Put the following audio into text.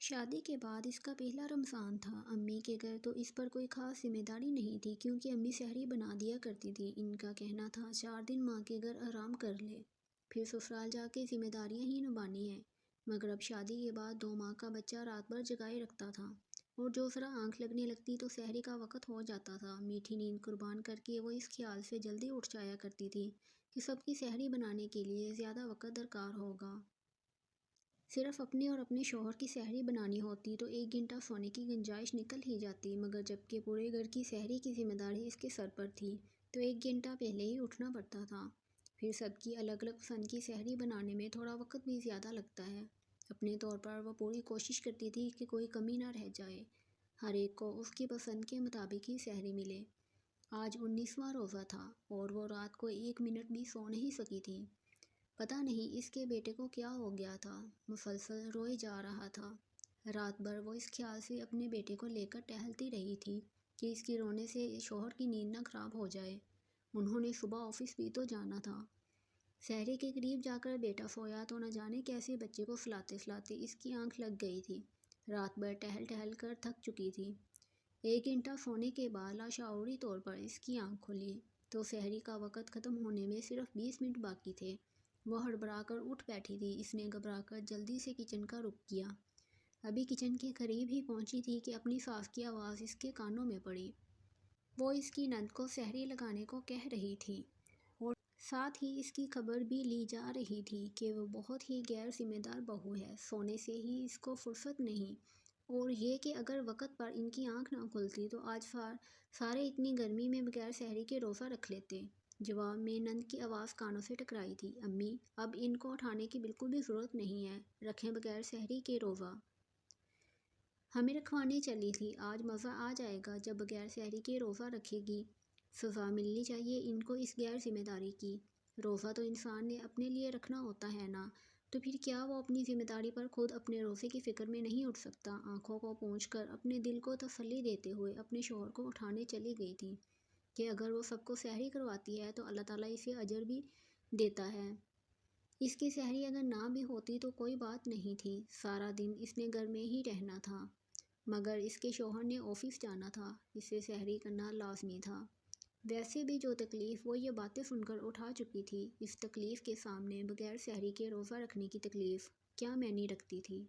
شادی کے بعد اس کا پہلا رمضان تھا۔ امی کے گھر تو اس پر کوئی خاص ذمہ داری نہیں تھی کیونکہ امی سحری بنا دیا کرتی تھی۔ ان کا کہنا تھا 4 دن ماں کے گھر آرام کر لے، پھر سسرال جا کے ذمہ داریاں ہی نبھانی ہیں۔ مگر اب شادی کے بعد 2 ماہ کا بچہ رات بھر جگائے رکھتا تھا اور جو ذرا آنکھ لگنے لگتی تو سحری کا وقت ہو جاتا تھا۔ میٹھی نیند قربان کر کے وہ اس خیال سے جلدی اٹھ جایا کرتی تھی کہ سب کی سحری بنانے کے لیے زیادہ وقت درکار ہوگا۔ صرف اپنے اور اپنے شوہر کی سحری بنانی ہوتی تو 1 گھنٹہ سونے کی گنجائش نکل ہی جاتی، مگر جبکہ پورے گھر کی سحری کی ذمہ داری اس کے سر پر تھی تو 1 گھنٹہ پہلے ہی اٹھنا پڑتا تھا۔ پھر سب کی الگ الگ پسند کی سحری بنانے میں تھوڑا وقت بھی زیادہ لگتا ہے۔ اپنے طور پر وہ پوری کوشش کرتی تھی کہ کوئی کمی نہ رہ جائے، ہر ایک کو اس کی پسند کے مطابق ہی سحری ملے۔ آج 19واں روزہ تھا اور وہ رات کو 1 منٹ بھی سو نہیں سکی تھی۔ پتہ نہیں اس کے بیٹے کو کیا ہو گیا تھا، مسلسل روئے جا رہا تھا۔ رات بھر وہ اس خیال سے اپنے بیٹے کو لے کر ٹہلتی رہی تھی کہ اس کے رونے سے شوہر کی نیند نہ خراب ہو جائے۔ انہوں نے صبح آفس بھی تو جانا تھا۔ سحری کے قریب جا کر بیٹا سویا تو نہ جانے کیسے بچے کو سلاتے سلاتے اس کی آنکھ لگ گئی تھی۔ رات بھر ٹہل ٹہل کر تھک چکی تھی۔ 1 گھنٹہ سونے کے بعد لاشعوری طور پر اس کی آنکھ کھلی تو سحری کا وقت ختم ہونے میں صرف 20 منٹ باقی تھے۔ وہ ہڑبڑا کر اٹھ بیٹھی تھی۔ اس نے گھبرا کر جلدی سے کچن کا رخ کیا۔ ابھی کچن کے قریب ہی پہنچی تھی کہ اپنی ساس کی آواز اس کے کانوں میں پڑی۔ وہ اس کی نند کو سحری لگانے کو کہہ رہی تھی اور ساتھ ہی اس کی خبر بھی لی جا رہی تھی کہ وہ بہت ہی غیر ذمہ دار بہو ہے، سونے سے ہی اس کو فرصت نہیں، اور یہ کہ اگر وقت پر ان کی آنکھ نہ کھلتی تو آج سارے اتنی گرمی میں بغیر سحری کے روزہ رکھ لیتے۔ جواب میں نند کی آواز کانوں سے ٹکرائی تھی، امی اب ان کو اٹھانے کی بالکل بھی ضرورت نہیں ہے، رکھیں بغیر سحری کے روزہ۔ ہمیں رکھوانے چلی تھی، آج مزہ آ جائے گا جب بغیر سحری کے روزہ رکھے گی۔ سزا ملنی چاہیے ان کو اس غیر ذمہ داری کی۔ روزہ تو انسان نے اپنے لیے رکھنا ہوتا ہے نا، تو پھر کیا وہ اپنی ذمہ داری پر خود اپنے روزے کی فکر میں نہیں اٹھ سکتا؟ آنکھوں کو پونچھ کر اپنے دل کو تسلی دیتے ہوئے اپنے شوہر کو اٹھانے چلی گئی تھی کہ اگر وہ سب کو سحری کرواتی ہے تو اللہ تعالیٰ اسے اجر بھی دیتا ہے۔ اس کی سحری اگر نہ بھی ہوتی تو کوئی بات نہیں تھی، سارا دن اس نے گھر میں ہی رہنا تھا، مگر اس کے شوہر نے آفس جانا تھا، اسے سحری کرنا لازمی تھا۔ ویسے بھی جو تکلیف وہ یہ باتیں سن کر اٹھا چکی تھی، اس تکلیف کے سامنے بغیر سحری کے روزہ رکھنے کی تکلیف کیا معنی رکھتی تھی؟